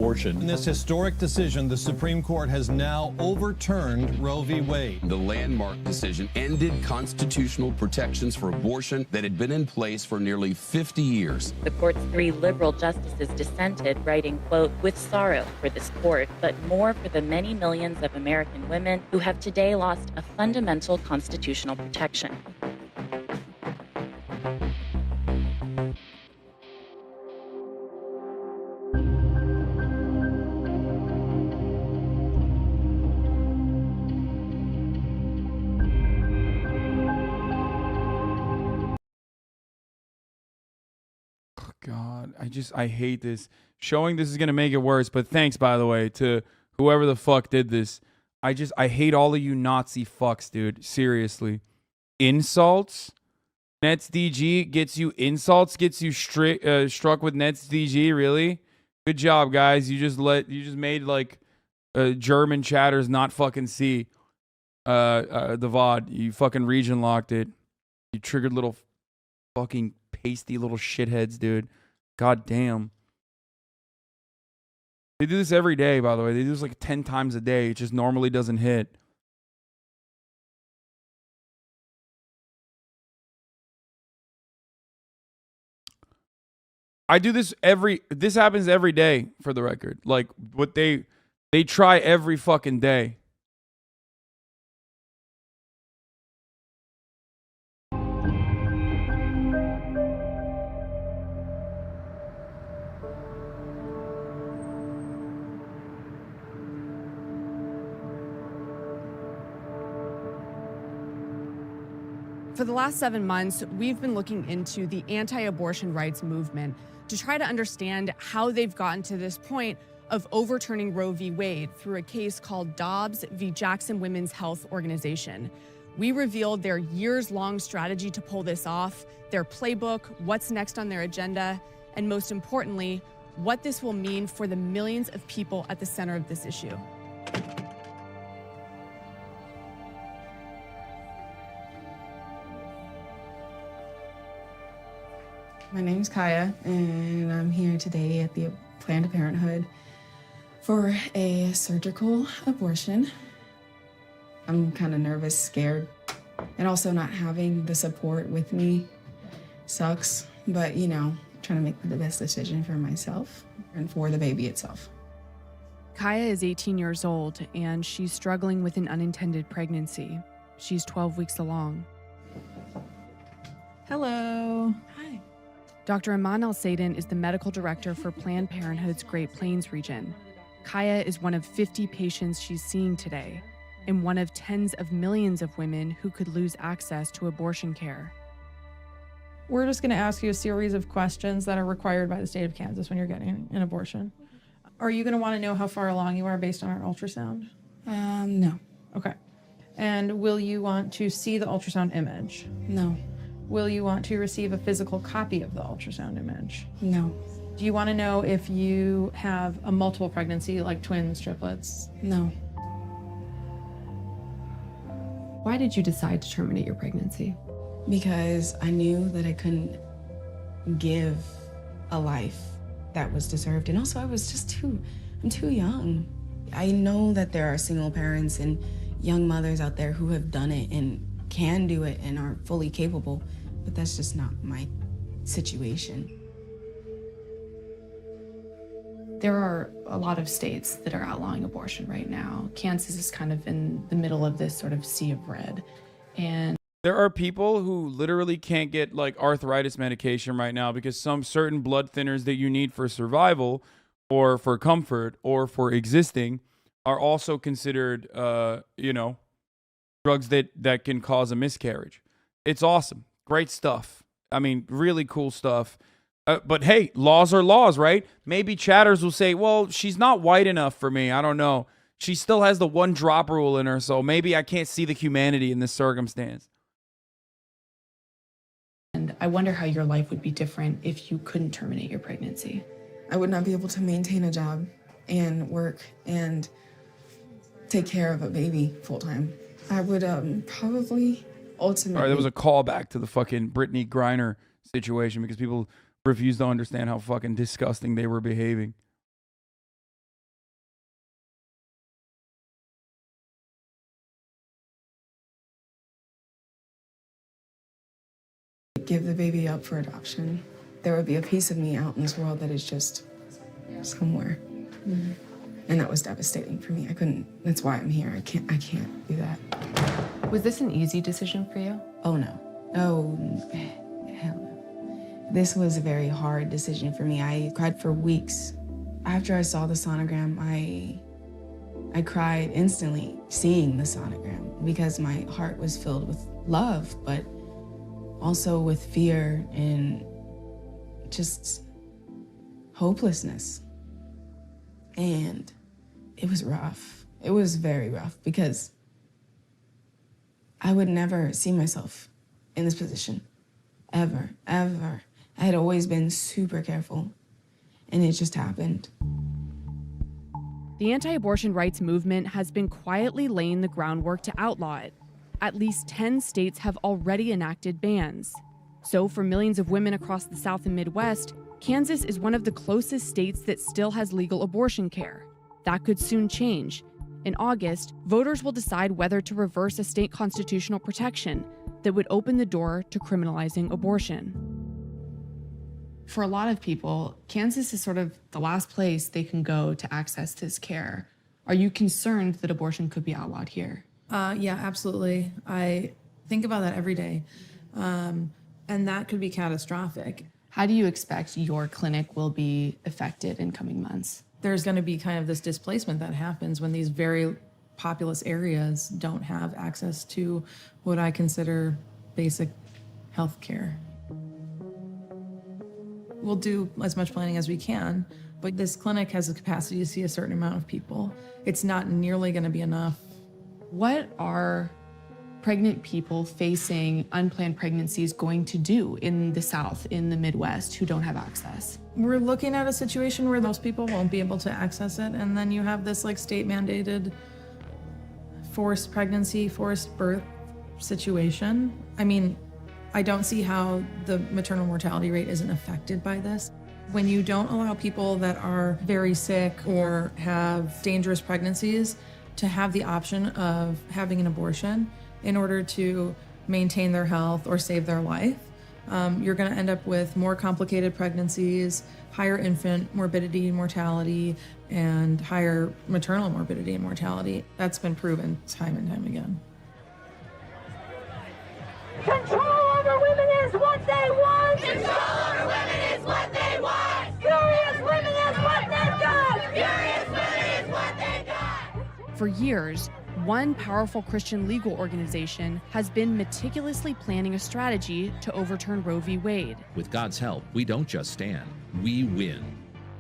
abortion. In this historic decision, the Supreme Court has now overturned Roe v. Wade. The landmark decision ended constitutional protections for abortion that had been in place for nearly 50 years. The court's 3 liberal justices dissented, writing, quote, "With sorrow for this court, but more for the many millions of American women who have today lost a fundamental constitutional protection." God, I hate this. Showing this is going to make it worse, but thanks, by the way, to whoever the fuck did this. I hate all of you Nazi fucks, dude. Seriously. Insults? Nets DG gets you insults, gets you struck with Nets DG, really? Good job, guys. You just made like German chatters not fucking see the VOD. You fucking region locked it. You triggered little fucking pasty little shitheads, dude. God damn. They do this every day, by the way. They do this like 10 times a day. It just normally doesn't hit. I do this this happens every day, for the record. Like, what they try every fucking day. For the last 7 months, we've been looking into the anti-abortion rights movement to try to understand how they've gotten to this point of overturning Roe v. Wade through a case called Dobbs v. Jackson Women's Health Organization. We revealed their years-long strategy to pull this off, their playbook, what's next on their agenda, and most importantly, what this will mean for the millions of people at the center of this issue. My name's Kaya, and I'm here today at the Planned Parenthood for a surgical abortion. I'm kind of nervous, scared, and also not having the support with me sucks, but you know, trying to make the best decision for myself and for the baby itself. Kaya is 18 years old, and she's struggling with an unintended pregnancy. She's 12 weeks along. Hello. Hi. Dr. Iman El-Sadin is the medical director for Planned Parenthood's Great Plains region. Kaya is one of 50 patients she's seeing today, and one of tens of millions of women who could lose access to abortion care. We're just going to ask you a series of questions that are required by the state of Kansas when you're getting an abortion. Are you going to want to know how far along you are based on our ultrasound? No. Okay. And will you want to see the ultrasound image? No. Will you want to receive a physical copy of the ultrasound image? No. Do you want to know if you have a multiple pregnancy, like twins, triplets? No. Why did you decide to terminate your pregnancy? Because I knew that I couldn't give a life that was deserved. And also I'm too young. I know that there are single parents and young mothers out there who have done it and can do it and are fully capable, but that's just not my situation. There are a lot of states that are outlawing abortion right now. Kansas is kind of in the middle of this sort of sea of red. And there are people who literally can't get like arthritis medication right now because some certain blood thinners that you need for survival or for comfort or for existing are also considered, drugs that can cause a miscarriage. It's awesome. Great stuff. I mean, really cool stuff. But hey, laws are laws, right? Maybe chatters will say, well, she's not white enough for me. I don't know. She still has the 1 drop rule in her, so maybe I can't see the humanity in this circumstance. And I wonder how your life would be different if you couldn't terminate your pregnancy. I would not be able to maintain a job and work and take care of a baby full time. I would probably ultimately... All right, there was a callback to the fucking Brittany Griner situation because people refused to understand how fucking disgusting they were behaving. give the baby up for adoption. There would be a piece of me out in this world that is just somewhere. Mm-hmm. And that was devastating for me. I couldn't, that's why I'm here. I can't do that. Was this an easy decision for you? Oh no. Oh, hell no. This was a very hard decision for me. I cried for weeks. After I saw the sonogram, I cried instantly seeing the sonogram because my heart was filled with love, but also with fear and just hopelessness. And it was rough. It was very rough because I would never see myself in this position, ever, ever. I had always been super careful, and it just happened. The anti-abortion rights movement has been quietly laying the groundwork to outlaw it. At least 10 states have already enacted bans. So for millions of women across the South and Midwest, Kansas is one of the closest states that still has legal abortion care. That could soon change. In August, voters will decide whether to reverse a state constitutional protection that would open the door to criminalizing abortion. For a lot of people, Kansas is sort of the last place they can go to access this care. Are you concerned that abortion could be outlawed here? Yeah, absolutely. I think about that every day. And that could be catastrophic. How do you expect your clinic will be affected in coming months? There's going to be kind of this displacement that happens when these very populous areas don't have access to what I consider basic health care. We'll do as much planning as we can, but this clinic has the capacity to see a certain amount of people. It's not nearly going to be enough. What are pregnant people facing unplanned pregnancies going to do in the South, in the Midwest, who don't have access? We're looking at a situation where those people won't be able to access it, and then you have this like state-mandated forced pregnancy, forced birth situation. I mean, I don't see how the maternal mortality rate isn't affected by this. When you don't allow people that are very sick or have dangerous pregnancies to have the option of having an abortion in order to maintain their health or save their life, you're going to end up with more complicated pregnancies, higher infant morbidity and mortality, and higher maternal morbidity and mortality. That's been proven time and time again. Control over women is what they want! Control over women is what they want! Furious women is what they've got! Furious women is what they've got! For years, one powerful Christian legal organization has been meticulously planning a strategy to overturn Roe v. Wade. With God's help, we don't just stand, we win.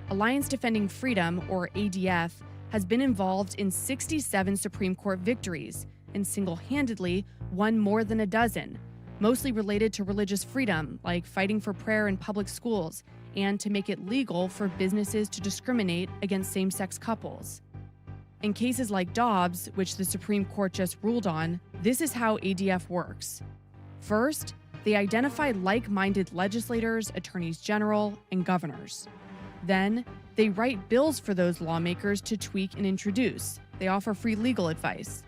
Alliance Defending Freedom, or ADF, has been involved in 67 Supreme Court victories and single-handedly won more than a dozen, mostly related to religious freedom, like fighting for prayer in public schools and to make it legal for businesses to discriminate against same-sex couples. In cases like Dobbs, which the Supreme Court just ruled on, this is how ADF works. First, they identify like-minded legislators, attorneys general, and governors. Then, they write bills for those lawmakers to tweak and introduce. They offer free legal advice.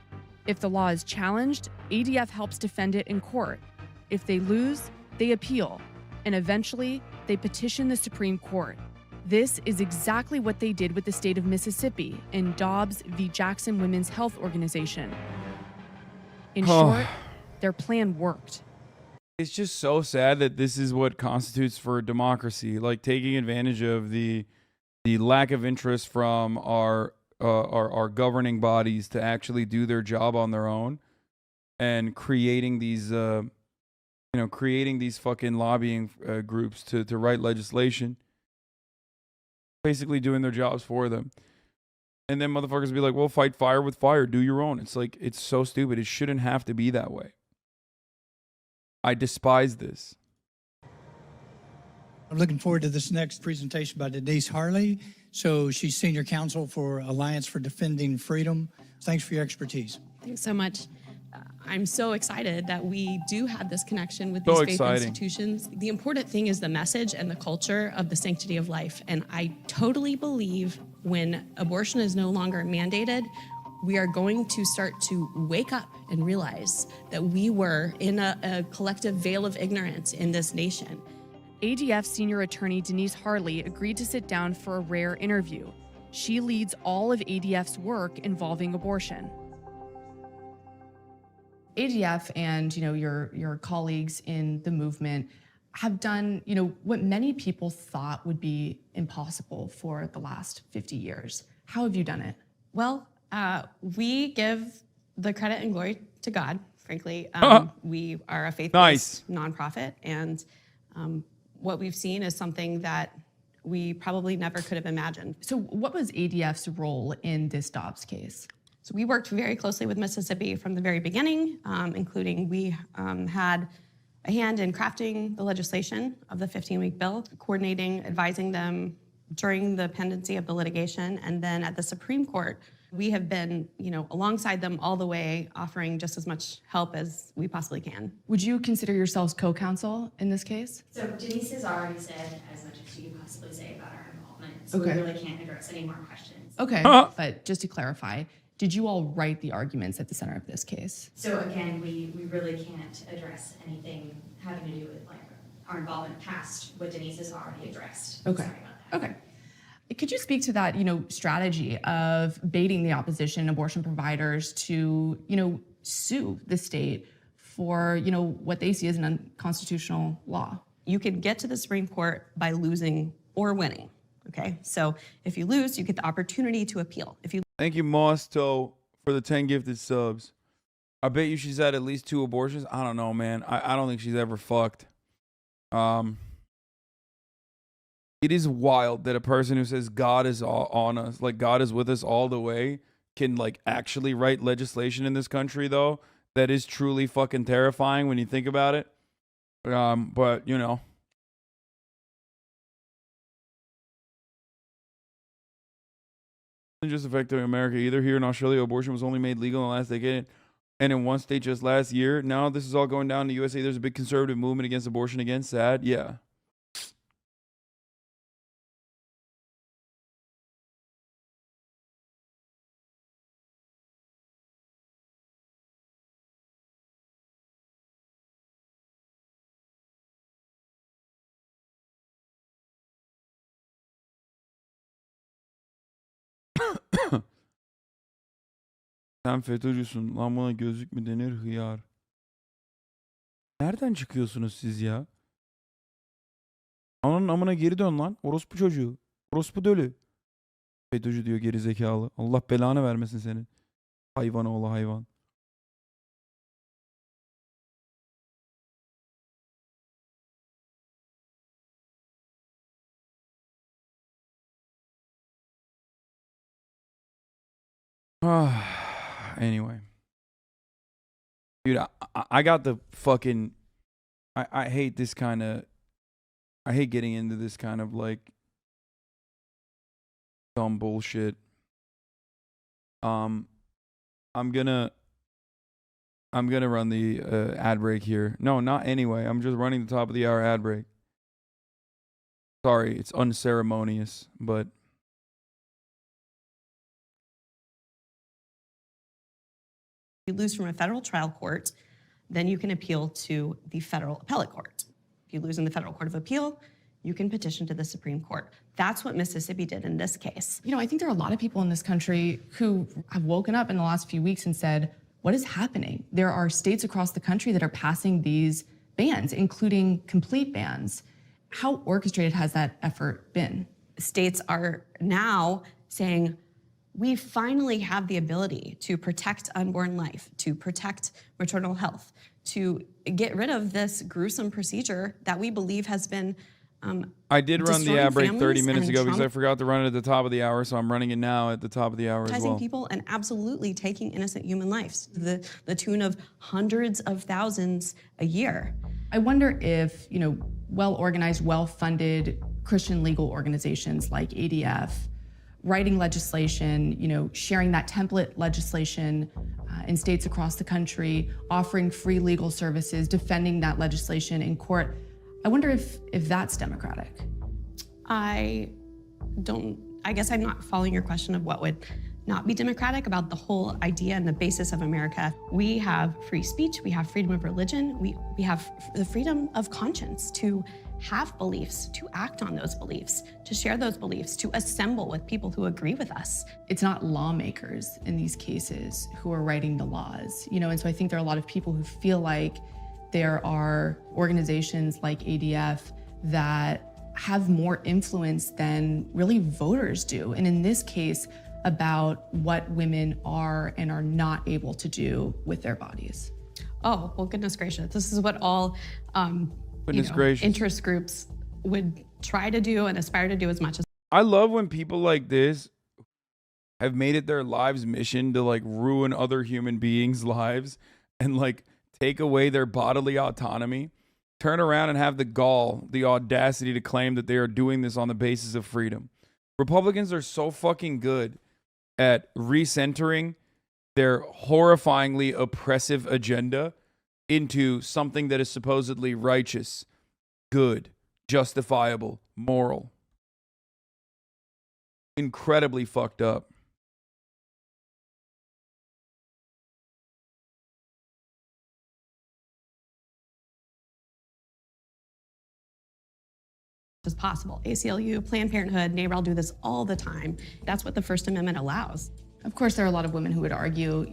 If the law is challenged, ADF helps defend it in court. If they lose, they appeal. And eventually, they petition the Supreme Court. This is exactly what they did with the state of Mississippi in Dobbs v. Jackson Women's Health Organization. In short, their plan worked. It's just so sad that this is what constitutes for democracy, like taking advantage of the lack of interest from our governing bodies to actually do their job on their own, and creating these fucking lobbying groups to write legislation, basically doing their jobs for them. And then motherfuckers be like, well, fight fire with fire, do your own. It's like, it's so stupid. It shouldn't have to be that way. I despise this. I'm looking forward to this next presentation by Denise Harley. So she's Senior Counsel for Alliance for Defending Freedom. Thanks for your expertise. Thanks so much. I'm so excited that we do have this connection with So these faith exciting. institutions. The important thing is the message and the culture of the sanctity of life. And I totally believe when abortion is no longer mandated, we are going to start to wake up and realize that we were in a collective veil of ignorance in this nation. ADF senior attorney Denise Harley agreed to sit down for a rare interview. She leads all of ADF's work involving abortion. ADF and your colleagues in the movement have done what many people thought would be impossible for the last 50 years. How have you done it? Well, we give the credit and glory to God, frankly. We are a faith-based nonprofit, and what we've seen is something that we probably never could have imagined. So what was ADF's role in this Dobbs case? So we worked very closely with Mississippi from the very beginning, including we had a hand in crafting the legislation of the 15-week bill, coordinating, advising them during the pendency of the litigation, and then at the Supreme Court, we have been, alongside them all the way, offering just as much help as we possibly can. Would you consider yourselves co-counsel in this case? So Denise has already said as much as she could possibly say about our involvement, so Okay. we really can't address any more questions. Okay, but just to clarify, did you all write the arguments at the center of this case? So again, we really can't address anything having to do with our involvement past what Denise has already addressed. Okay. Sorry about that. Okay. Could you speak to that, strategy of baiting the opposition, abortion providers to, sue the state for, what they see as an unconstitutional law? You can get to the Supreme Court by losing or winning, okay? So if you lose, you get the opportunity to appeal. If you Thank you, Mosto, for the 10 gifted subs. I bet you she's had at least 2 abortions. I don't know, man. I don't think she's ever fucked. It is wild that a person who says God is on us, like God is with us all the way, can actually write legislation in this country, though. That is truly fucking terrifying when you think about it. But It just affected America either. Here in Australia, abortion was only made legal in the last decade, and in one state just last year. Now this is all going down in the USA. There's a big conservative movement against abortion again. Sad, yeah. Sen FETÖ'cüsün. Lan buna gözlük mü denir hıyar? Nereden çıkıyorsunuz siz ya? Ananın amına geri dön lan. Orospu çocuğu. Orospu dölü. FETÖ'cü diyor geri zekalı. Allah belanı vermesin senin. Hayvan oğlu hayvan. Anyway. Dude, I got the fucking... I hate this kind of... I hate getting into this kind of dumb bullshit. I'm gonna run the ad break here. No, not anyway. I'm just running the top of the hour ad break. Sorry, it's unceremonious, but... you lose from a federal trial court, then you can appeal to the federal appellate court. If you lose in the federal court of appeal, you can petition to the Supreme Court. That's what Mississippi did in this case. I think there are a lot of people in this country who have woken up in the last few weeks and said, what is happening? There are states across the country that are passing these bans, including complete bans. How orchestrated has that effort been? States are now saying, we finally have the ability to protect unborn life, to protect maternal health, to get rid of this gruesome procedure that we believe has been I did run the ad break 30 minutes ago because I traumatizing forgot to run it at the top of the hour, so I'm running it now at the top of the hour as well. people and absolutely taking innocent human lives to the tune of hundreds of thousands a year. I wonder if, well-organized, well-funded Christian legal organizations like ADF writing legislation, sharing that template legislation in states across the country, offering free legal services, defending that legislation in court. I wonder if that's democratic. I guess I'm not following your question of what would not be democratic about the whole idea and the basis of America. We have free speech, we have freedom of religion, we have the freedom of conscience to have beliefs, to act on those beliefs, to share those beliefs, to assemble with people who agree with us. It's not lawmakers in these cases who are writing the laws, and so I think there are a lot of people who feel like there are organizations like ADF that have more influence than really voters do. And in this case, about what women are and are not able to do with their bodies. Oh, well, goodness gracious. This is what all interest groups would try to do and aspire to do as much as. I love when people like this have made it their lives mission to like ruin other human beings' lives and like take away their bodily autonomy, turn around and have the gall, the audacity to claim that they are doing this on the basis of freedom. Republicans are so fucking good at recentering their horrifyingly oppressive agenda into something that is supposedly righteous, good, justifiable, moral. Incredibly fucked up. As possible. ACLU, Planned Parenthood, NARAL do this all the time. That's what the First Amendment allows. Of course, there are a lot of women who would argue,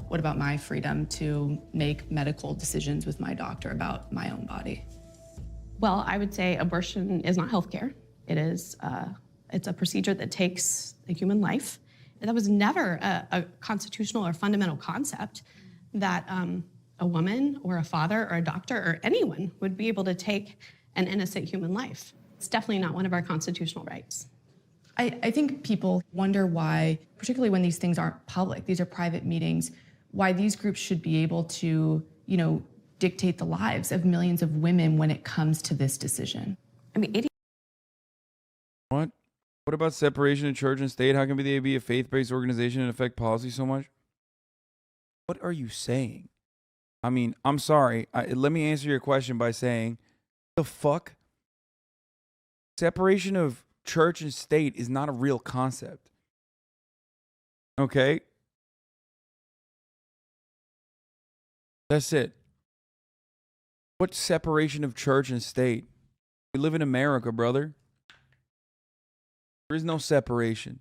what about my freedom to make medical decisions with my doctor about my own body? Well, I would say abortion is not healthcare. It is, it's a procedure that takes a human life. And that was never a constitutional or fundamental concept that a woman or a father or a doctor or anyone would be able to take an innocent human life. It's definitely not one of our constitutional rights. I think people wonder why, particularly when these things aren't public, these are private meetings, why these groups should be able to, dictate the lives of millions of women when it comes to this decision. I mean, What about separation of church and state? How can they be a faith-based organization and affect policy so much? What are you saying? I mean, I'm sorry. Let me answer your question by saying, the fuck? Separation of church and state is not a real concept. Okay? That's it. What separation of church and state? We live in America, brother. There is no separation.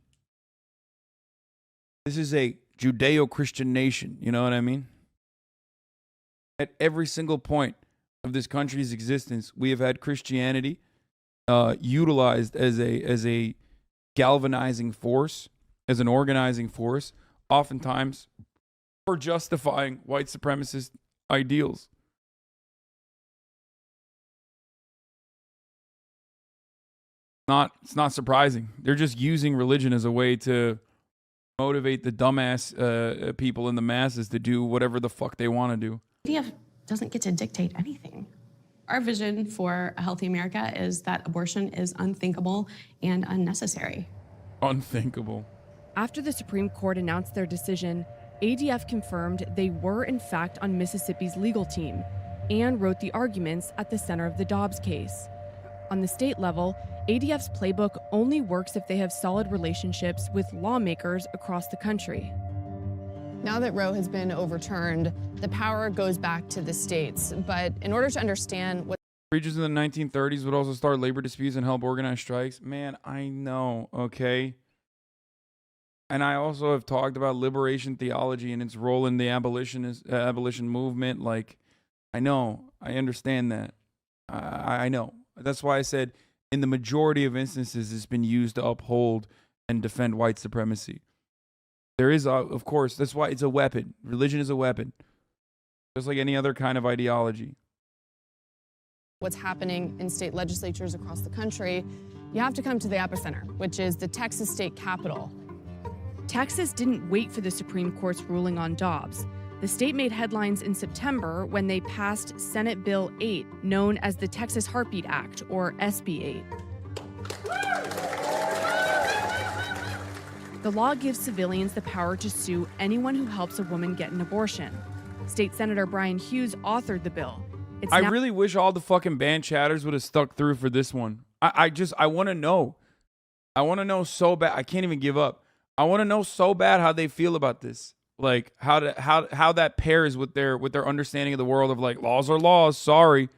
This is a Judeo-Christian nation. You know what I mean? At every single point of this country's existence, we have had Christianity utilized as a galvanizing force, as an organizing force, oftentimes for justifying white supremacist ideals. It's not surprising. They're just using religion as a way to motivate the dumbass people in the masses to do whatever the fuck they want to do. ADF doesn't get to dictate anything. Our vision for a healthy America is that abortion is unthinkable and unnecessary. Unthinkable. After the Supreme Court announced their decision, ADF confirmed they were in fact on Mississippi's legal team and wrote the arguments at the center of the Dobbs case. On the state level, ADF's playbook only works if they have solid relationships with lawmakers across the country. Now that Roe has been overturned, the power goes back to the states. But in order to understand what Preachers in the 1930s would also start labor disputes and help organize strikes. Man, I know, okay? And I also have talked about liberation theology and its role in the abolition movement. Like, I know, I understand that. I know. That's why I said in the majority of instances, it's been used to uphold and defend white supremacy. There is, of course, that's why it's a weapon. Religion is a weapon, just like any other kind of ideology. what's happening in state legislatures across the country, you have to come to the epicenter, which is the Texas state capitol. Texas didn't wait for the Supreme Court's ruling on Dobbs. The state made headlines in September when they passed Senate Bill 8, known as the Texas Heartbeat Act, or SB 8. The law gives civilians the power to sue anyone who helps a woman get an abortion. State Senator Brian Hughes authored the bill. I really wish all the fucking band chatters would have stuck through for this one. I want to know. I want to know so bad. I can't even give up. I want to know so bad how they feel about this. Like how that pairs with their understanding of the world of like laws are laws. Sorry.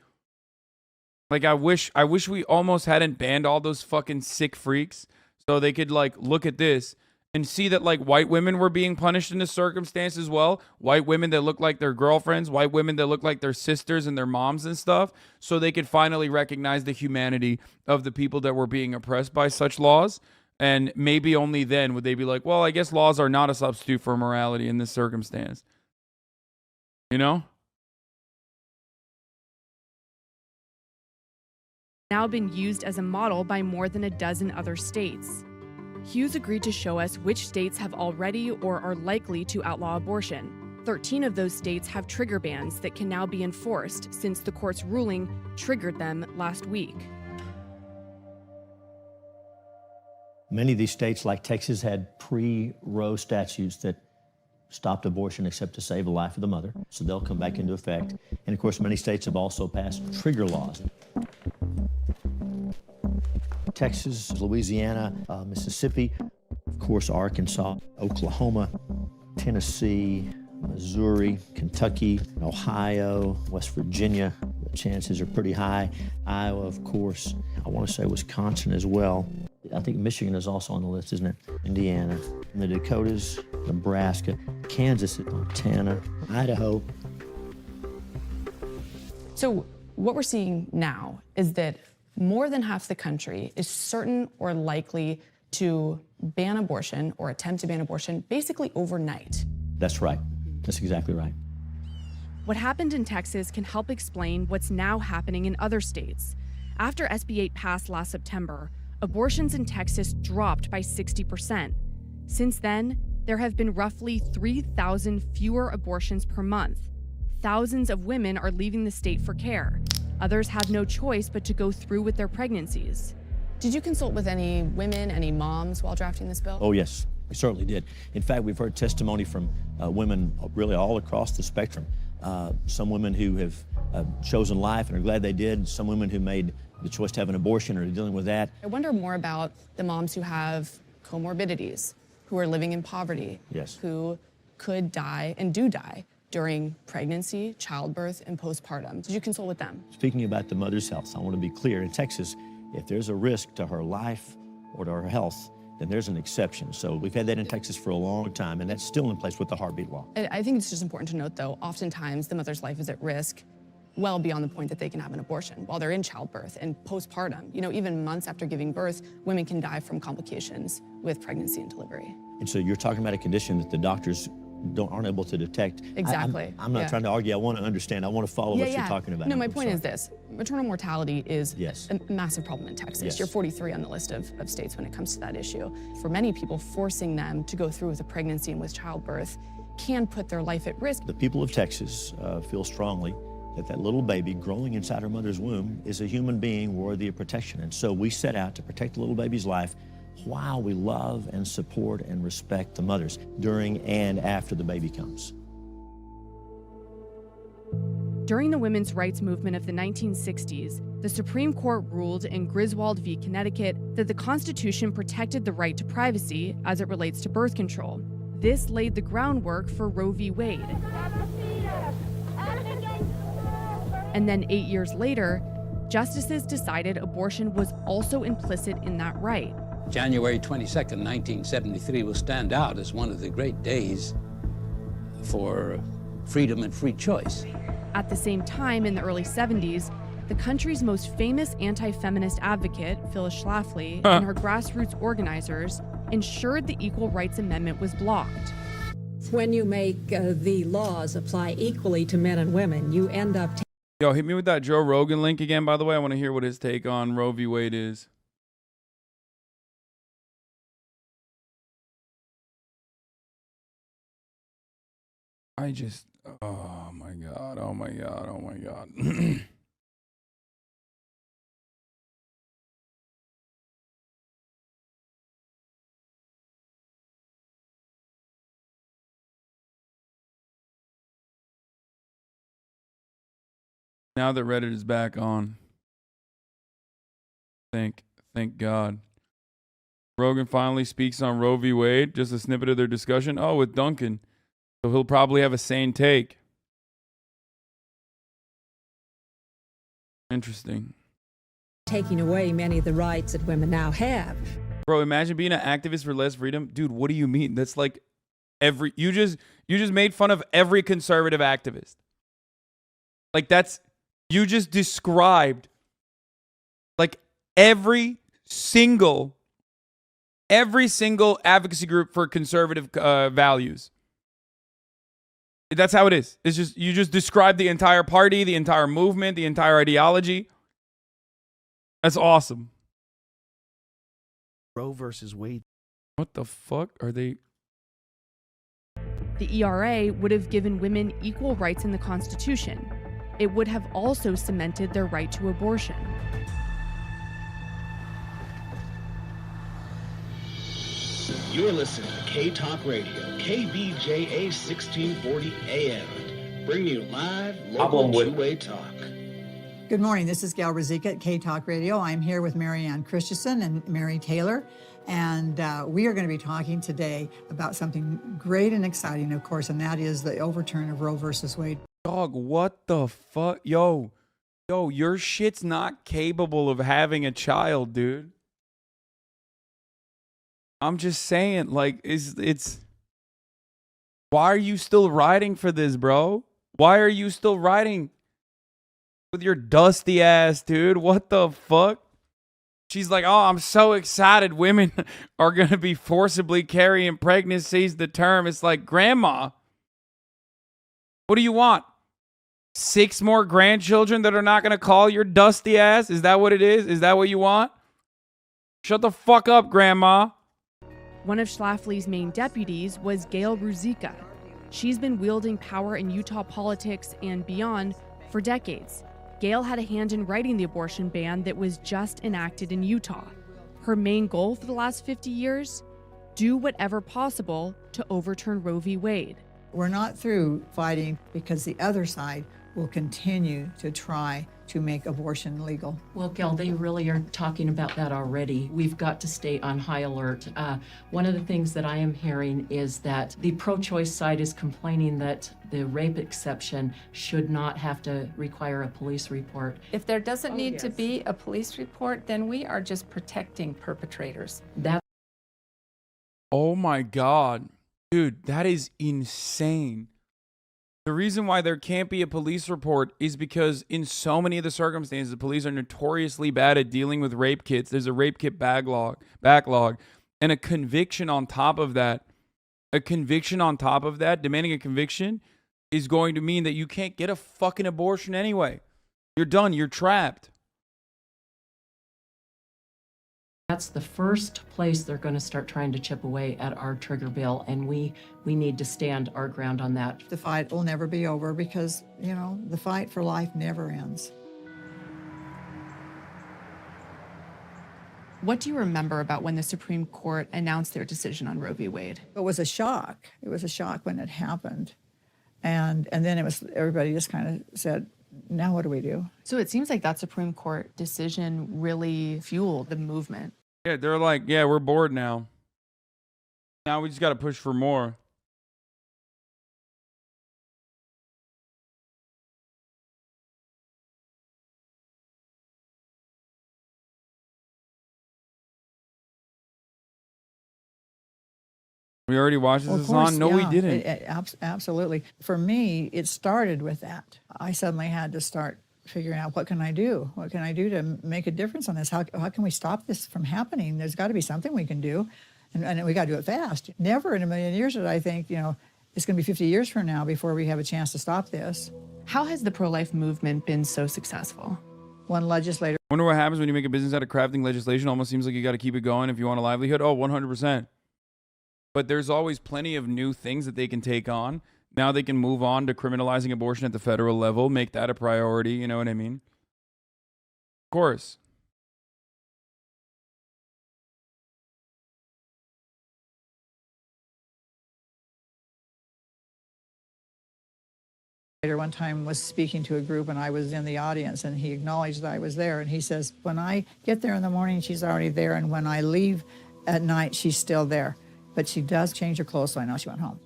Like I wish we almost hadn't banned all those fucking sick freaks so they could like look at this and see that like white women were being punished in this circumstance as well. White women that look like their girlfriends, white women that look like their sisters and their moms and stuff, so they could finally recognize the humanity of the people that were being oppressed by such laws. And maybe only then would they be like, well, I guess laws are not a substitute for morality in this circumstance. You know? Now been used as a model by more than a dozen other states. Hughes agreed to show us which states have already or are likely to outlaw abortion. 13 of those states have trigger bans that can now be enforced since the court's ruling triggered them last week. Many of these states, like Texas, had pre-Roe statutes that stopped abortion except to save the life of the mother. So they'll come back into effect. And of course, many states have also passed trigger laws. Texas, Louisiana, Mississippi, of course, Arkansas, Oklahoma, Tennessee, Missouri, Kentucky, Ohio, West Virginia. The chances are pretty high. Iowa, of course. I want to say Wisconsin as well. I think Michigan is also on the list, isn't it? Indiana, and the Dakotas, Nebraska, Kansas, Montana, Idaho. So what we're seeing now is that more than half the country is certain or likely to ban abortion or attempt to ban abortion basically overnight. That's right. That's exactly right. What happened in Texas can help explain what's now happening in other states. After SB 8 passed last September, abortions in Texas dropped by 60%. Since then, there have been roughly 3,000 fewer abortions per month. Thousands of women are leaving the state for care. Others have no choice but to go through with their pregnancies. Did you consult with any women, any moms while drafting this bill? Oh, yes, we certainly did. In fact, we've heard testimony from women really all across the spectrum. Some women who have chosen life and are glad they did. Some women who made the choice to have an abortion or are dealing with that. I wonder more about the moms who have comorbidities, who are living in poverty, yes, who could die and do die during pregnancy, childbirth, and postpartum. Did you consult with them? Speaking about the mother's health, I want to be clear. In Texas, if there's a risk to her life or to her health, then there's an exception. So we've had that in Texas for a long time, and that's still in place with the heartbeat law. I think it's just important to note, though, oftentimes the mother's life is at risk well beyond the point that they can have an abortion while they're in childbirth and postpartum. You know, even months after giving birth, women can die from complications with pregnancy and delivery. And so you're talking about a condition that the doctors aren't able to detect. Exactly. I'm not trying to argue. I want to understand. I want to follow what you're talking about. No, my point is this. Maternal mortality is yes, a massive problem in Texas. Yes. You're 43 on the list of states when it comes to that issue. For many people, forcing them to go through with a pregnancy and with childbirth can put their life at risk. The people of Texas feel strongly that that little baby growing inside her mother's womb is a human being worthy of protection. And so we set out to protect the little baby's life while we love and support and respect the mothers during and after the baby comes. During the women's rights movement of the 1960s, the Supreme Court ruled in Griswold v. Connecticut that the Constitution protected the right to privacy as it relates to birth control. This laid the groundwork for Roe v. Wade. And then 8 years later, justices decided abortion was also implicit in that right. January 22nd, 1973 will stand out as one of the great days for freedom and free choice. At the same time, in the early 70s, the country's most famous anti-feminist advocate, Phyllis Schlafly, and her grassroots organizers ensured the Equal Rights Amendment was blocked. When you make the laws apply equally to men and women, you end up... Yo, hit me with that Joe Rogan link again, by the way. I want to hear what his take on Roe v. Wade is. Oh my God, oh my God, oh my God. Now that Reddit is back on, thank God. Rogan finally speaks on Roe v. Wade. Just a snippet of their discussion. Oh, with Duncan. So he'll probably have a sane take. Interesting. Taking away many of the rights that women now have. Bro, imagine being an activist for less freedom. Dude, what do you mean? That's like you just made fun of every conservative activist. Like you just described like every single advocacy group for conservative values. That's how it is. It's just, you just described the entire party, the entire movement, the entire ideology. That's awesome. Roe versus Wade. What the fuck are they? The ERA would have given women equal rights in the Constitution. It would have also cemented their right to abortion. You're listening to K-Talk Radio, KBJA 1640 AM. Bringing you live, local, two-way talk. Good morning. This is Gail Rosica at K-Talk Radio. I'm here with Marianne Christensen and Mary Taylor, and we are going to be talking today about something great and exciting, of course, and that is the overturn of Roe versus Wade. Dog, what the fuck? Yo, your shit's not capable of having a child, dude. I'm just saying, like, it's why are you still riding for this, bro? Why are you still riding with your dusty ass, dude? What the fuck? She's like, oh, I'm so excited women are going to be forcibly carrying pregnancies the term. It's like, grandma, what do you want? 6 more grandchildren that are not going to call your dusty ass? Is that what it is? Is that what you want? Shut the fuck up, grandma. One of Schlafly's main deputies was Gail Rosica. She's been wielding power in Utah politics and beyond for decades. Gail had a hand in writing the abortion ban that was just enacted in Utah. Her main goal for the last 50 years? Do whatever possible to overturn Roe v. Wade. We're not through fighting because the other side will continue to try to make abortion legal. Well, Gail, they really are talking about that already. We've got to stay on high alert. One of the things that I am hearing is that the pro-choice side is complaining that the rape exception should not have to require a police report. If there doesn't need to be a police report, then we are just protecting perpetrators. Oh my God. Dude, that is insane. The reason why there can't be a police report is because in so many of the circumstances, the police are notoriously bad at dealing with rape kits. There's a rape kit backlog, and a conviction on top of that. Demanding a conviction is going to mean that you can't get a fucking abortion anyway. You're done. You're trapped. That's the first place they're going to start trying to chip away at our trigger bill, and we need to stand our ground on that. The fight will never be over because, you know, the fight for life never ends. What do you remember about when the Supreme Court announced their decision on Roe v. Wade? It was a shock. It was a shock when it happened. And then it was, everybody just kind of said, now what do we do? So it seems like that Supreme Court decision really fueled the movement. Yeah, they're like, yeah, we're bored now. Now we just got to push for more. We already watched this, Hasan? No, we didn't. Absolutely. For me, it started with that. I suddenly had to start figuring out, what can I do? What can I do to make a difference on this? How can we stop this from happening? There's got to be something we can do, and we got to do it fast. Never in a million years did I think, you know, it's going to be 50 years from now before we have a chance to stop this. How has the pro-life movement been so successful? One legislator. Wonder what happens when you make a business out of crafting legislation. Almost seems like you got to keep it going if you want a livelihood. Oh, 100%. But there's always plenty of new things that they can take on. Now they can move on to criminalizing abortion at the federal level, make that a priority, you know what I mean? Of course. One time was speaking to a group and I was in the audience and he acknowledged that I was there and he says, when I get there in the morning, she's already there, and when I leave at night she's still there. But she does change her clothes, so I know she went home.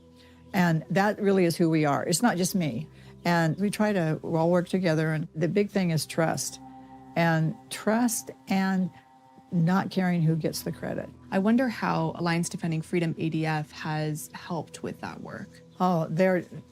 And that really is who we are. It's not just me. And we try to all work together, and the big thing is trust. And trust and not caring who gets the credit. I wonder how Alliance Defending Freedom ADF has helped with that work. Oh,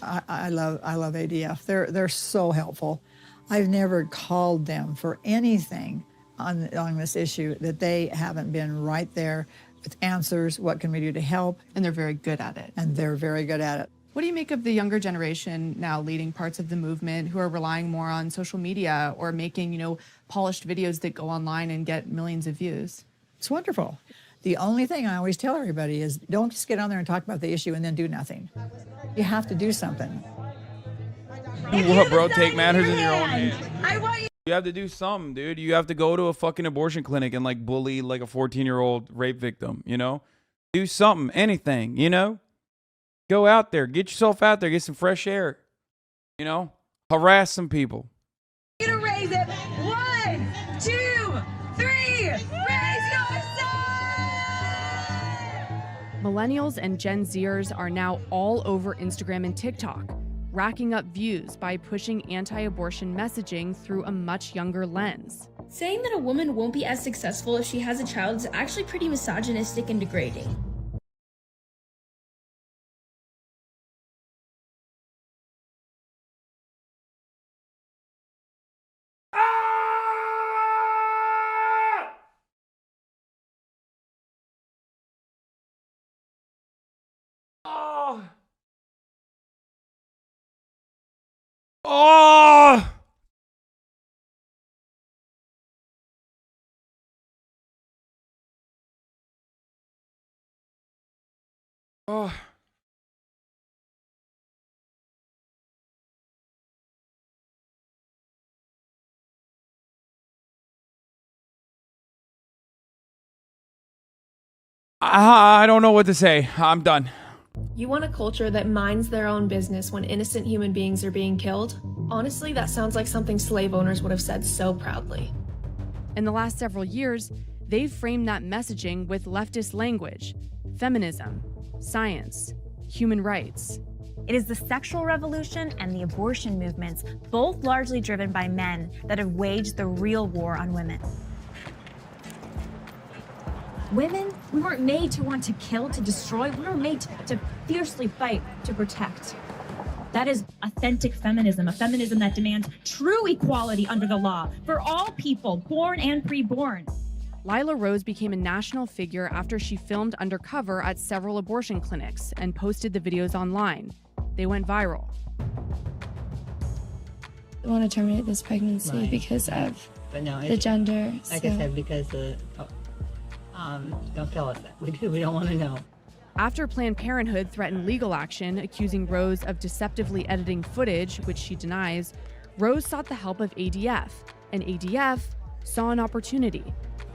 I love ADF. They're so helpful. I've never called them for anything on this issue that they haven't been right there with answers. What can we do to help? And they're very good at it. And they're very good at it. What do you make of the younger generation now leading parts of the movement who are relying more on social media or making, polished videos that go online and get millions of views? It's wonderful. The only thing I always tell everybody is don't just get on there and talk about the issue and then do nothing. You have to do something. What, bro? Take matters in your own hands. You have to do something, dude. You have to go to a fucking abortion clinic and like bully like a 14-year-old rape victim, Do something, anything, Go out there, get yourself out there, get some fresh air, Harass some people. Gonna raise it. 1, 2, 3. Raise your son! Millennials and Gen Zers are now all over Instagram and TikTok, racking up views by pushing anti-abortion messaging through a much younger lens. Saying that a woman won't be as successful if she has a child is actually pretty misogynistic and degrading. Oh! Oh. I don't know what to say. I'm done. You want a culture that minds their own business when innocent human beings are being killed? Honestly, that sounds like something slave owners would have said so proudly. In the last several years, they've framed that messaging with leftist language, feminism, science, human rights. It is the sexual revolution and the abortion movements, both largely driven by men, that have waged the real war on women. Women, we weren't made to want to kill, to destroy. We were made to fiercely fight, to protect. That is authentic feminism, a feminism that demands true equality under the law for all people, born and preborn. Lila Rose became a national figure after she filmed undercover at several abortion clinics and posted the videos online. They went viral. I want to terminate this pregnancy because of the gender. Like I said, because don't tell us that. We don't want to know. After Planned Parenthood threatened legal action, accusing Rose of deceptively editing footage, which she denies, Rose sought the help of ADF, and ADF saw an opportunity.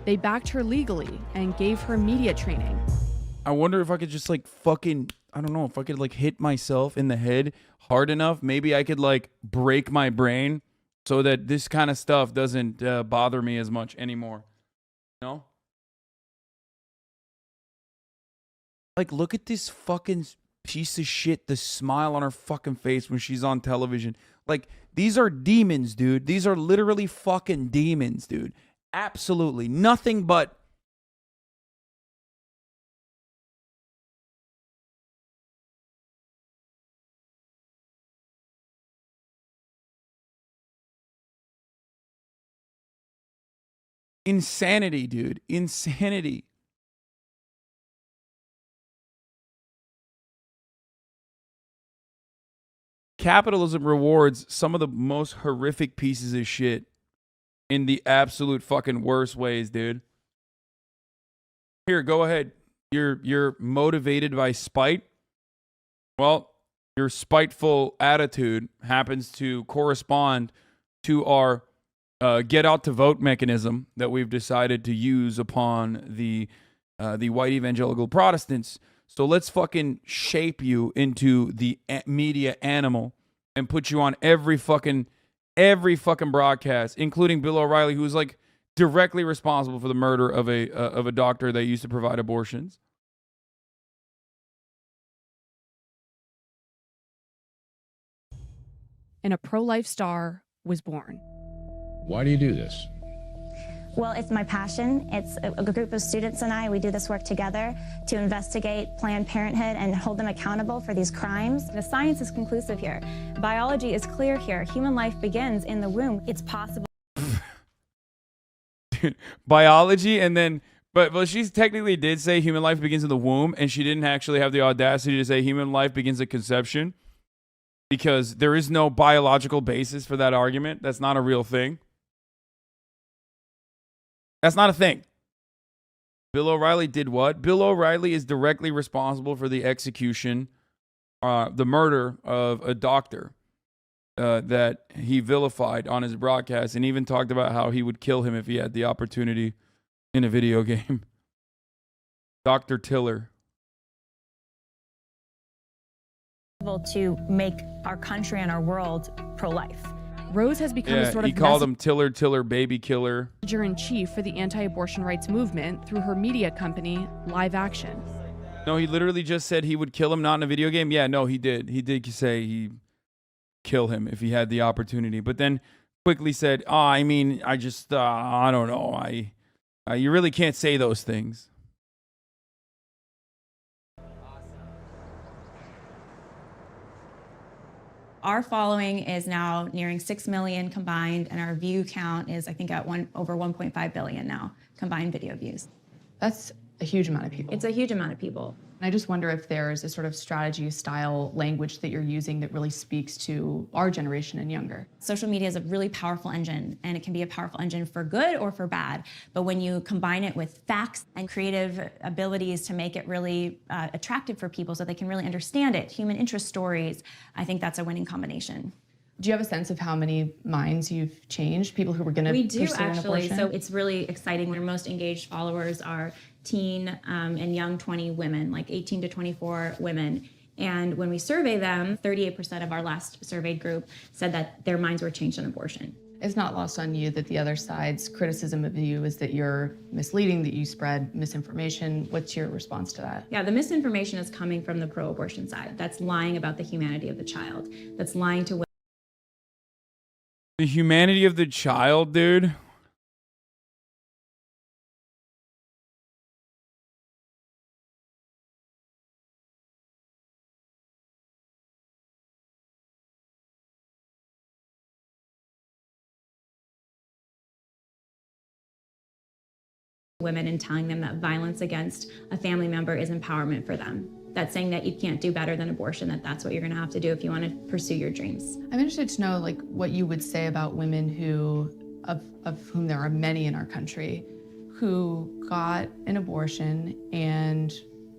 They backed her legally and gave her media training. I wonder if I could just like fucking, I don't know, if I could like hit myself in the head hard enough, maybe I could like break my brain so that this kind of stuff doesn't bother me as much anymore. No? Like, look at this fucking piece of shit, the smile on her fucking face when she's on television. Like, these are demons, dude. These are literally fucking demons, dude. Absolutely. Nothing but insanity, dude. Insanity. Capitalism rewards some of the most horrific pieces of shit in the absolute fucking worst ways, dude. Here, go ahead. You're motivated by spite. Well, your spiteful attitude happens to correspond to our get out to vote mechanism that we've decided to use upon the white evangelical Protestants. So let's fucking shape you into the media animal and put you on every fucking broadcast, including Bill O'Reilly, who's like directly responsible for the murder of a doctor that used to provide abortions. And a pro-life star was born. Why do you do this? Well, it's my passion. It's a group of students and I. We do this work together to investigate Planned Parenthood and hold them accountable for these crimes. The science is conclusive here. Biology is clear here. Human life begins in the womb. It's possible. Dude, biology, and then, but she technically did say human life begins in the womb, and she didn't actually have the audacity to say human life begins at conception, because there is no biological basis for that argument. That's not a real thing. That's not a thing. Bill O'Reilly did what? Bill O'Reilly is directly responsible for the execution, the murder of a doctor that he vilified on his broadcast, and even talked about how he would kill him if he had the opportunity in a video game. Dr. Tiller. To make our country and our world pro-life. Rose has become a sort of he called him Tiller, baby killer. messenger-in-chief for the anti-abortion rights movement through her media company, Live Action. No, he literally just said he would kill him, not in a video game. Yeah, no, he did. He did say he'd kill him if he had the opportunity. But then quickly said, I mean, I just, I don't know. You really can't say those things. Our following is now nearing 6 million combined, and our view count is, I think, at over 1.5 billion now, combined video views. That's a huge amount of people. It's a huge amount of people. And I just wonder if there's a sort of strategy style language that you're using that really speaks to our generation and younger. Social media is a really powerful engine, and it can be a powerful engine for good or for bad. But when you combine it with facts and creative abilities to make it really attractive for people so they can really understand it, human interest stories, I think that's a winning combination. Do you have a sense of how many minds you've changed, people who were going to pursue an abortion? We do, actually. So it's really exciting. Our most engaged followers are teen and young 20 women, like 18 to 24 women. And when we survey them, 38% of our last surveyed group said that their minds were changed on abortion. It's not lost on you that the other side's criticism of you is that you're misleading, that you spread misinformation. What's your response to that? Yeah, the misinformation is coming from the pro-abortion side. That's lying about the humanity of the child. That's lying to women. The humanity of the child, dude. Women and telling them that violence against a family member is empowerment for them. That's saying that you can't do better than abortion, that that's what you're gonna have to do if you wanna pursue your dreams. I'm interested to know like what you would say about women who, of whom there are many in our country, who got an abortion and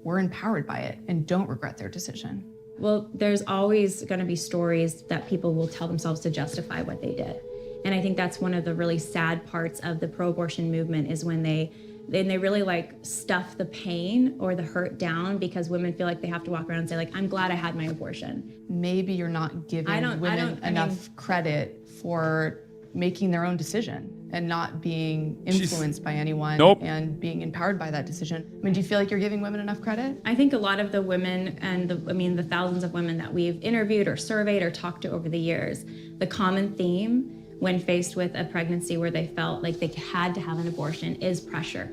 were empowered by it and don't regret their decision. Well, there's always gonna be stories that people will tell themselves to justify what they did. And I think that's one of the really sad parts of the pro-abortion movement is when they really like stuff the pain or the hurt down because women feel like they have to walk around and say like, I'm glad I had my abortion. Maybe you're not giving women enough credit for making their own decision and not being influenced by anyone and being empowered by that decision. I mean, do you feel like you're giving women enough credit? I think a lot of the women and the thousands of women that we've interviewed or surveyed or talked to over the years, the common theme when faced with a pregnancy where they felt like they had to have an abortion is pressure.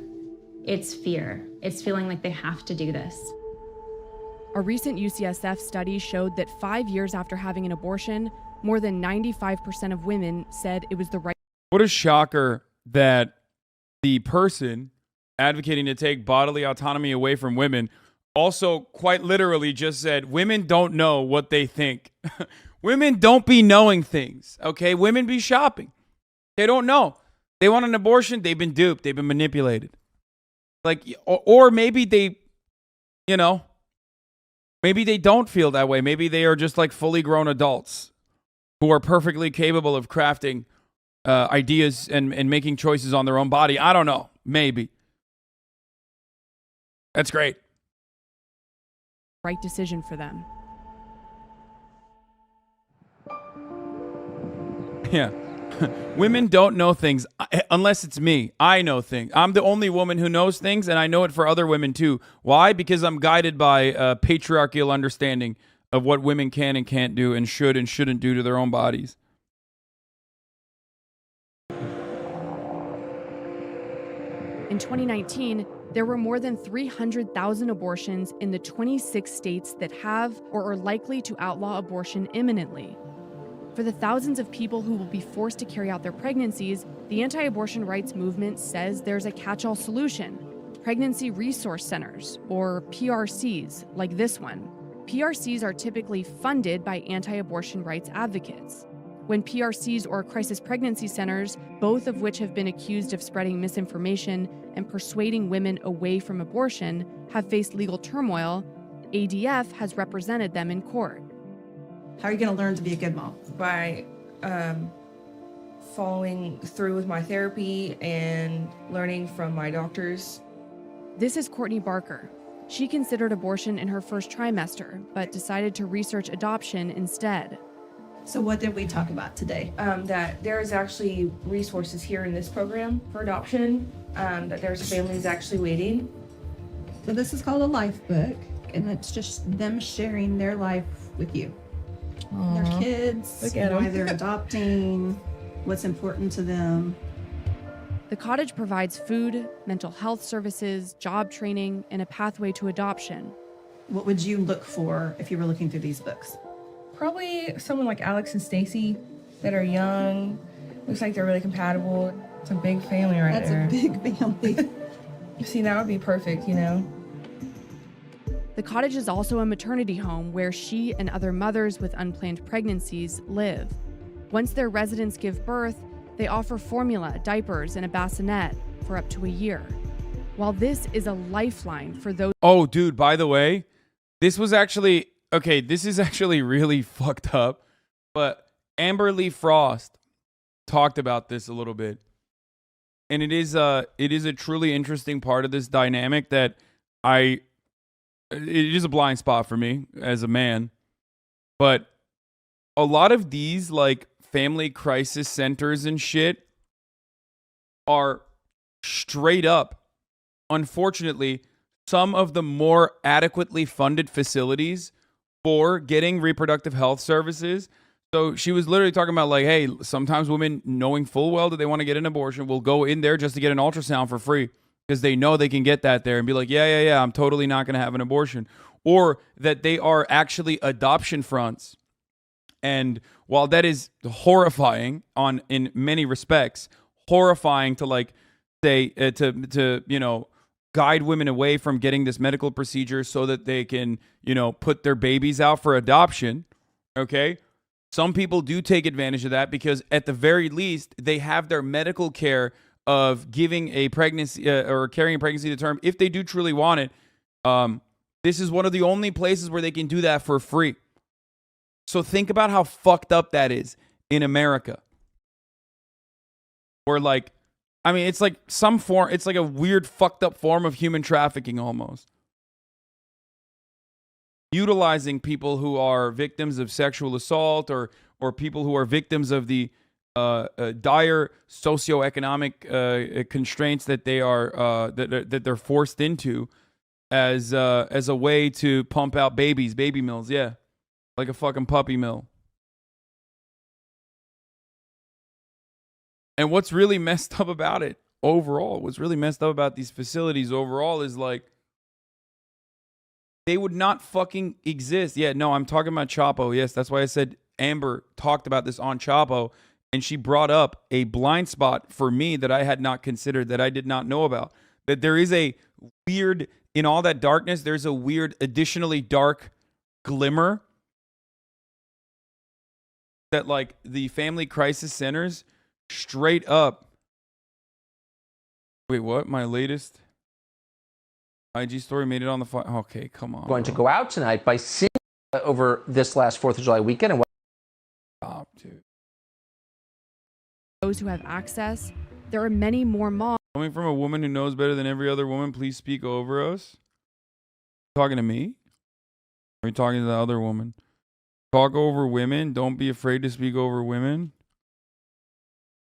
It's fear. It's feeling like they have to do this. A recent UCSF study showed that 5 years after having an abortion, more than 95% of women said it was the right. What a shocker that the person advocating to take bodily autonomy away from women also quite literally just said, women don't know what they think. Women don't be knowing things, okay? Women be shopping. They don't know. They want an abortion. They've been duped. They've been manipulated. Like, or maybe they, maybe they don't feel that way. Maybe they are just like fully grown adults who are perfectly capable of crafting ideas and making choices on their own body. I don't know. Maybe. That's great. Right decision for them. Yeah. Women don't know things unless it's me. I know things. I'm the only woman who knows things, and I know it for other women too. Why? Because I'm guided by patriarchal understanding of what women can and can't do and shouldn't do to their own bodies. In 2019, there were more than 300,000 abortions in the 26 states that have or are likely to outlaw abortion imminently. For the thousands of people who will be forced to carry out their pregnancies, the anti-abortion rights movement says there's a catch-all solution: pregnancy resource centers, or PRCs, like this one. PRCs are typically funded by anti-abortion rights advocates. When PRCs or crisis pregnancy centers, both of which have been accused of spreading misinformation and persuading women away from abortion, have faced legal turmoil, ADF has represented them in court. How are you going to learn to be a good mom? By following through with my therapy and learning from my doctors. This is Courtney Barker. She considered abortion in her first trimester, but decided to research adoption instead. So what did we talk about today? That there is actually resources here in this program for adoption, that there's families actually waiting. So this is called a life book, and it's just them sharing their life with you. Their kids, why they're adopting, what's important to them. The cottage provides food, mental health services, job training, and a pathway to adoption. What would you look for if you were looking through these books? Probably someone like Alex and Stacy that are young. Looks like they're really compatible. It's a big family right there. That's a big family. See, that would be perfect, you know? The cottage is also a maternity home where she and other mothers with unplanned pregnancies live. Once their residents give birth, they offer formula, diapers, and a bassinet for up to a year. While this is a lifeline for those— Oh, dude, by the way, this was actually... Okay, this is actually really fucked up, but Amber Lee Frost talked about this a little bit. And it is a truly interesting part of this dynamic that it is a blind spot for me as a man. But a lot of these like family crisis centers and shit are straight up, unfortunately, some of the more adequately funded facilities for getting reproductive health services. So she was literally talking about like, hey, sometimes women knowing full well that they want to get an abortion will go in there just to get an ultrasound for free because they know they can get that there and be like, yeah, I'm totally not going to have an abortion. Or that they are actually adoption fronts. And while that is horrifying in many respects, horrifying to like say to you know, guide women away from getting this medical procedure so that they can, you know, put their babies out for adoption, okay? Some people do take advantage of that because at the very least, they have their medical care of giving a pregnancy or carrying a pregnancy to term if they do truly want it. This is one of the only places where they can do that for free. So think about how fucked up that is in America. Where like, I mean, it's like some form, it's like a weird fucked up form of human trafficking almost. Utilizing people who are victims of sexual assault or people who are victims of the dire socioeconomic constraints that they are that they're forced into as a way to pump out baby mills, yeah. Like a fucking puppy mill. And what's really messed up about it overall, what's really messed up about these facilities overall is like, they would not fucking exist. Yeah, no, I'm talking about Chapo. Yes, that's why I said Amber talked about this on Chapo, and she brought up a blind spot for me that I had not considered, that I did not know about. That there is a weird, in all that darkness, there's a weird, additionally dark glimmer that like the family crisis centers straight up. Wait, what? My latest IG story made it on the file. Okay, come on. Going to go out tonight by seeing over this last 4th of July weekend. And stop, dude. Those who have access, there are many more moms. Coming from a woman who knows better than every other woman, please speak over us. Talking to me? Or are you talking to the other woman? Talk over women. Don't be afraid to speak over women.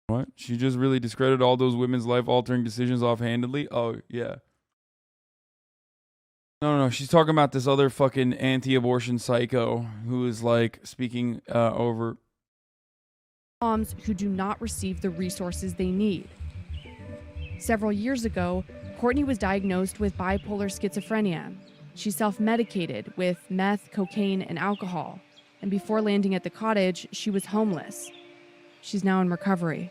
What? She just really discredited all those women's life-altering decisions offhandedly? Oh, yeah. No. She's talking about this other fucking anti-abortion psycho who is, like, speaking over... moms who do not receive the resources they need. Several years ago, Courtney was diagnosed with bipolar schizophrenia. She self-medicated with meth, cocaine, and alcohol. And before landing at the cottage, she was homeless. She's now in recovery.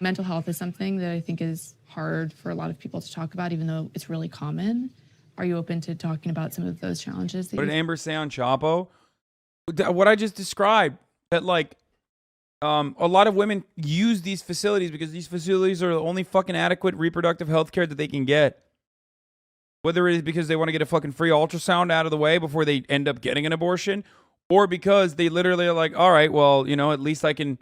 Mental health is something that I think is hard for a lot of people to talk about, even though it's really common. Are you open to talking about some of those challenges? What did Amber say on Chapo? What I just described, that like a lot of women use these facilities because these facilities are the only fucking adequate reproductive health care that they can get. Whether it is because they want to get a fucking free ultrasound out of the way before they end up getting an abortion, or because they literally are like, all right, well, you know, at least I can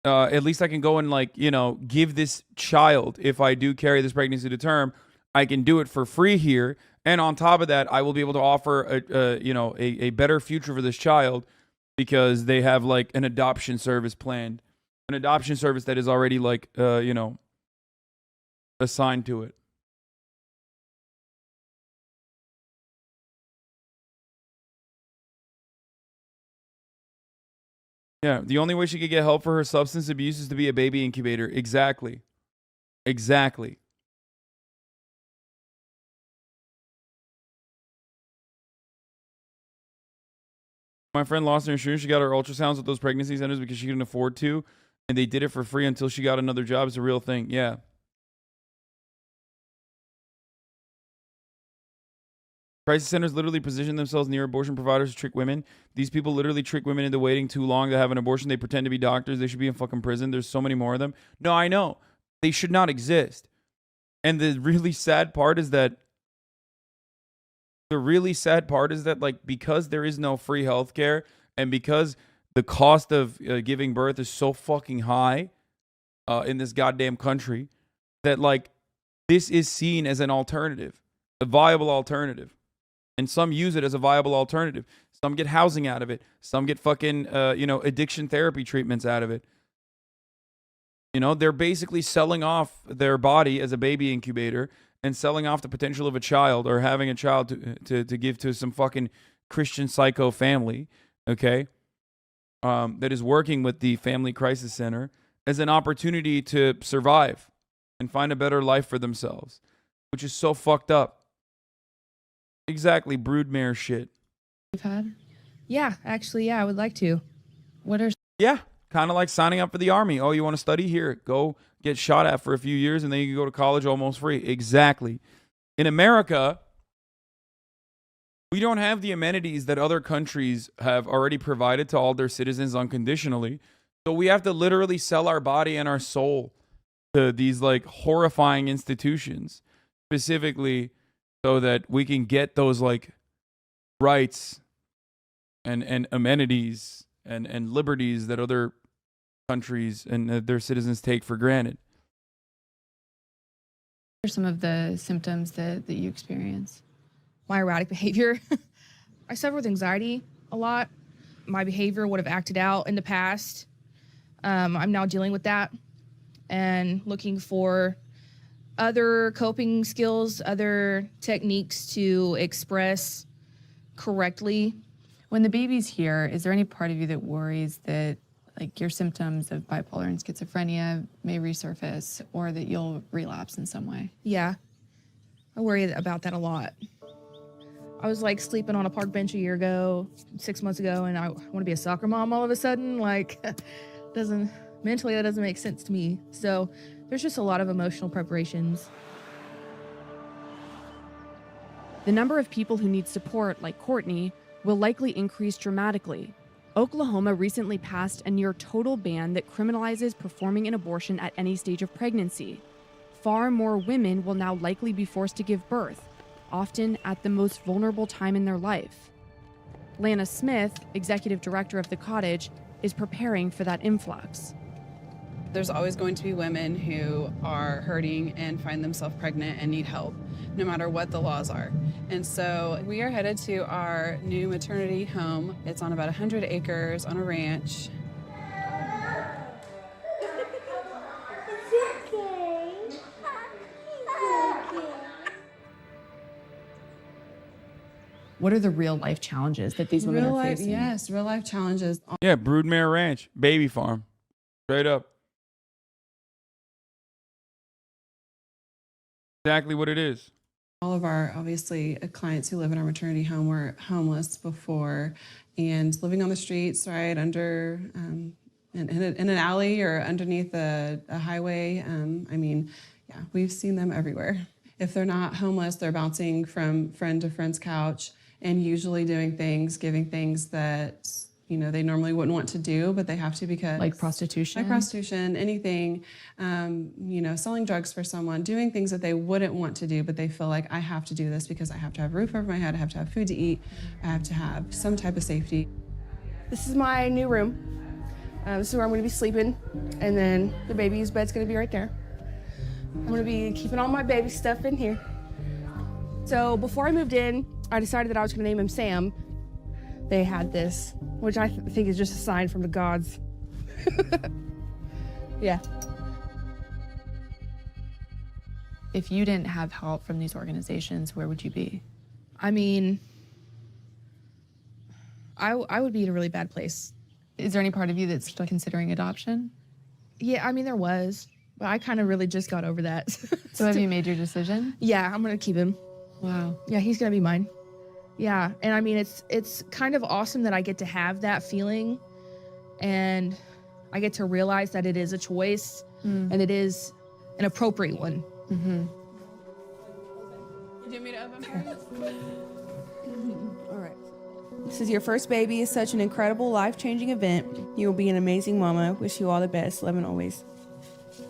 go and, like, you know, give this child, if I do carry this pregnancy to term, I can do it for free here. And on top of that, I will be able to offer a better future for this child because they have, like, an adoption service planned, an adoption service that is already, like, assigned to it. Yeah, the only way she could get help for her substance abuse is to be a baby incubator. Exactly. Exactly. My friend lost her insurance. She got her ultrasounds at those pregnancy centers because she couldn't afford to, and they did it for free until she got another job. It's a real thing. Yeah. Crisis centers literally position themselves near abortion providers to trick women. These people literally trick women into waiting too long to have an abortion. They pretend to be doctors. They should be in fucking prison. There's so many more of them. No, I know. They should not exist. And the really sad part is that like, because there is no free healthcare and because the cost of giving birth is so fucking high in this goddamn country, that, like, this is seen as an alternative, a viable alternative. And some use it as a viable alternative. Some get housing out of it. Some get fucking, addiction therapy treatments out of it. You know, they're basically selling off their body as a baby incubator and selling off the potential of a child or having a child to give to some fucking Christian psycho family, okay, that is working with the Family Crisis Center as an opportunity to survive and find a better life for themselves, which is so fucked up. Exactly, broodmare shit. You've had? Yeah, actually, yeah, I would like to. What are... Yeah, kind of like signing up for the army. Oh, you want to study? Here, go get shot at for a few years, and then you can go to college almost free. Exactly. In America, we don't have the amenities that other countries have already provided to all their citizens unconditionally. So we have to literally sell our body and our soul to these, like, horrifying institutions, specifically so that we can get those, like, rights and amenities and liberties that other countries and their citizens take for granted. What are some of the symptoms that you experience? My erratic behavior. I suffer with anxiety a lot. My behavior would have acted out in the past. I'm now dealing with that and looking for other coping skills, other techniques to express correctly. When the baby's here, is there any part of you that worries that, like, your symptoms of bipolar and schizophrenia may resurface or that you'll relapse in some way? Yeah, I worry about that a lot. I was, like, sleeping on a park bench 6 months ago, and I want to be a soccer mom all of a sudden. Like, mentally, that doesn't make sense to me. So there's just a lot of emotional preparations. The number of people who need support, like Courtney, will likely increase dramatically. Oklahoma recently passed a near total ban that criminalizes performing an abortion at any stage of pregnancy. Far more women will now likely be forced to give birth, often at the most vulnerable time in their life. Lana Smith, executive director of the cottage, is preparing for that influx. There's always going to be women who are hurting and find themselves pregnant and need help, no matter what the laws are. And so we are headed to our new maternity home. It's on about 100 acres on a ranch. What are the real life challenges that these women Real are life, facing? yes, real life challenges. Yeah, Broodmare Ranch, baby farm. Straight up. Exactly what it is. All of our, obviously, clients who live in our maternity home were homeless before and living on the streets, right, under, in an alley or underneath a highway. I mean, yeah, we've seen them everywhere. If they're not homeless, they're bouncing from friend to friend's couch and usually doing things, giving things that, you know, they normally wouldn't want to do, but they have to because... Like prostitution? Like prostitution, anything, you know, selling drugs for someone, doing things that they wouldn't want to do, but they feel like I have to do this because I have to have a roof over my head, I have to have food to eat, I have to have some type of safety. This is my new room. This is where I'm gonna be sleeping, and then the baby's bed's gonna be right there. I'm gonna be keeping all my baby stuff in here. So before I moved in, I decided that I was gonna name him Sam. They had this, which I think is just a sign from the gods. Yeah. If you didn't have help from these organizations, where would you be? I mean, I would be in a really bad place. Is there any part of you that's still considering adoption? Yeah, I mean, there was, but I kind of really just got over that. So have you made your decision? Yeah, I'm gonna keep him. Wow. Yeah, he's gonna be mine. Yeah, and I mean, it's kind of awesome that I get to have that feeling, and I get to realize that it is a choice, and it is an appropriate one. Mm-hmm. Do you want me to open first? All right. This is your first baby. Is such an incredible, life-changing event. You will be an amazing mama. Wish you all the best. Love and always.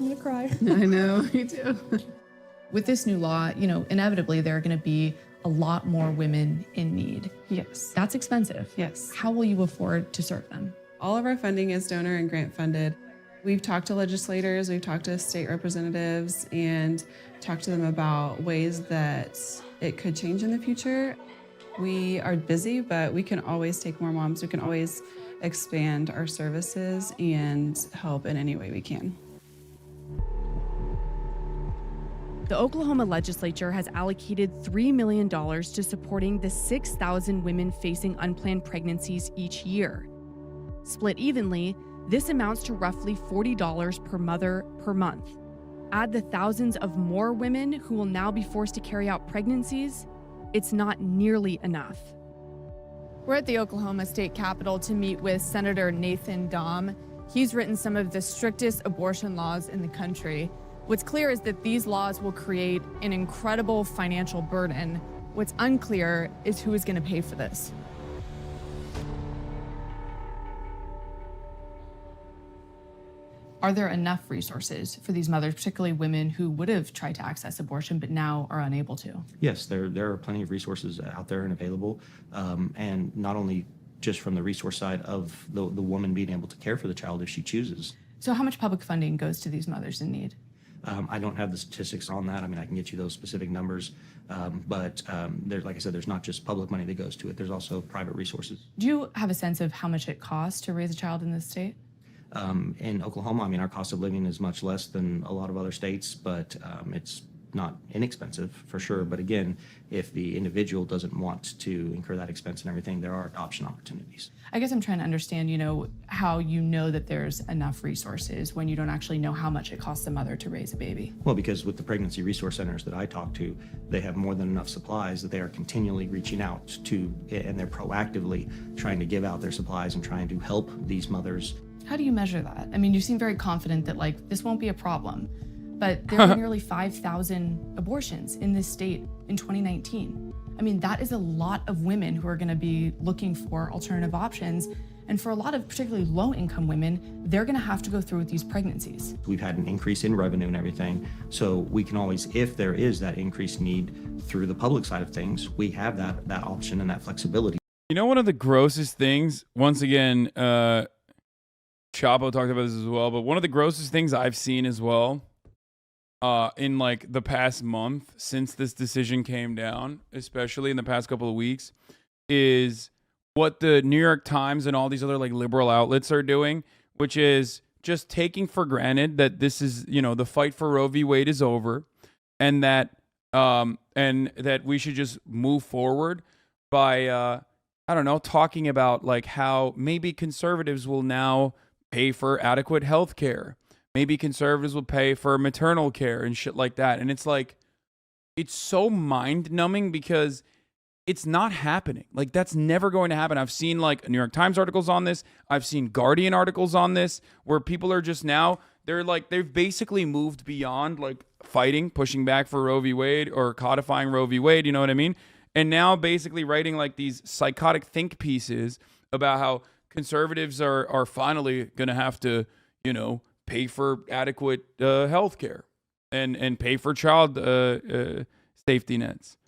I'm gonna cry. I know, me too. With this new law, you know, inevitably there are going to be a lot more women in need. Yes. That's expensive. Yes. How will you afford to serve them? All of our funding is donor and grant funded. We've talked to legislators, we've talked to state representatives, and talked to them about ways that it could change in the future. We are busy, but we can always take more moms. We can always expand our services and help in any way we can. The Oklahoma legislature has allocated $3 million to supporting the 6,000 women facing unplanned pregnancies each year. Split evenly, this amounts to roughly $40 per mother per month. Add the thousands of more women who will now be forced to carry out pregnancies, it's not nearly enough. We're at the Oklahoma State Capitol to meet with Senator Nathan Dahm. He's written some of the strictest abortion laws in the country. What's clear is that these laws will create an incredible financial burden. What's unclear is who is going to pay for this. Are there enough resources for these mothers, particularly women who would have tried to access abortion but now are unable to? Yes, there are plenty of resources out there and available, and not only just from the resource side of the woman being able to care for the child if she chooses. So how much public funding goes to these mothers in need? I don't have the statistics on that. I mean, I can get you those specific numbers, but there's, like I said, there's not just public money that goes to it. There's also private resources. Do you have a sense of how much it costs to raise a child in this state? In Oklahoma, I mean, our cost of living is much less than a lot of other states, but it's not inexpensive for sure. But again, if the individual doesn't want to incur that expense and everything, there are adoption opportunities. I guess I'm trying to understand, you know, how you know that there's enough resources when you don't actually know how much it costs a mother to raise a baby. Well, because with the pregnancy resource centers that I talk to, they have more than enough supplies that they are continually reaching out to, and they're proactively trying to give out their supplies and trying to help these mothers. How do you measure that? I mean, you seem very confident that, like, this won't be a problem, but there are nearly 5,000 abortions in this state in 2019. I mean, that is a lot of women who are going to be looking for alternative options. And for a lot of particularly low-income women, they're going to have to go through with these pregnancies. We've had an increase in revenue and everything, so we can always, if there is that increased need through the public side of things, we have that option and that flexibility. You know, one of the grossest things, once again, Chapo talked about this as well, but one of the grossest things I've seen as well in like the past month since this decision came down, especially in the past couple of weeks, is what the New York Times and all these other like liberal outlets are doing, which is just taking for granted that this is, you know, the fight for Roe v. Wade is over, and that we should just move forward, by I don't know, talking about like how maybe conservatives will now pay for adequate health care. Maybe conservatives will pay for maternal care and shit like that. And it's like, it's so mind numbing because it's not happening. Like, that's never going to happen. I've seen like New York Times articles on this. I've seen Guardian articles on this where people are just now, they've basically moved beyond like fighting, pushing back for Roe v. Wade or codifying Roe v. Wade. You know what I mean? And now basically writing like these psychotic think pieces about how conservatives are finally going to have to, you know, pay for adequate health care and pay for child safety nets.